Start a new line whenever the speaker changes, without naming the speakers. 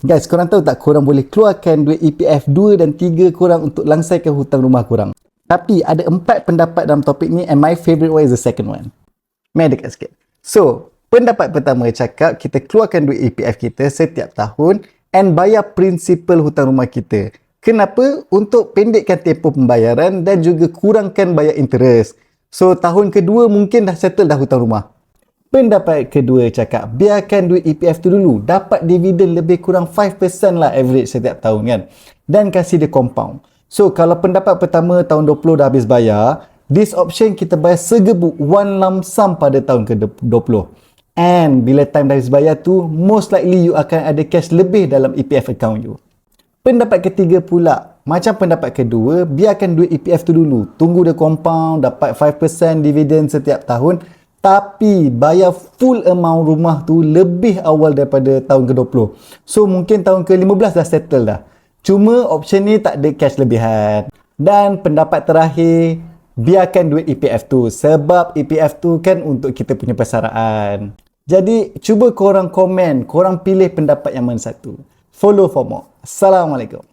Guys, korang tahu tak korang boleh keluarkan duit EPF 2 dan 3 korang untuk langsaikan hutang rumah korang. Tapi ada 4 pendapat dalam topik ni and my favourite one is the second one. Mari dekat sikit. So, pendapat pertama cakap kita keluarkan duit EPF kita setiap tahun and bayar prinsipal hutang rumah kita. Kenapa? Untuk pendekkan tempoh pembayaran dan juga kurangkan bayar interest. So, tahun kedua mungkin dah settle dah hutang rumah. Pendapat kedua cakap, biarkan duit EPF tu dulu. Dapat dividen lebih kurang 5% lah average setiap tahun kan. Dan kasih dia compound. So, kalau pendapat pertama tahun 20 dah habis bayar, this option kita bayar segebuk one lump sum pada tahun ke-20. And bila time dah habis bayar tu, most likely you akan ada cash lebih dalam EPF account you. Pendapat ketiga pula, macam pendapat kedua, biarkan duit EPF tu dulu. Tunggu dia compound, dapat 5% dividen setiap tahun. Tapi bayar full amount rumah tu lebih awal daripada tahun ke-20. So mungkin tahun ke-15 dah settle dah. Cuma option ni tak ada cash lebihan. Dan pendapat terakhir, biarkan duit EPF tu. Sebab EPF tu kan untuk kita punya persaraan. Jadi cuba korang komen, korang pilih pendapat yang mana satu. Follow for more. Assalamualaikum.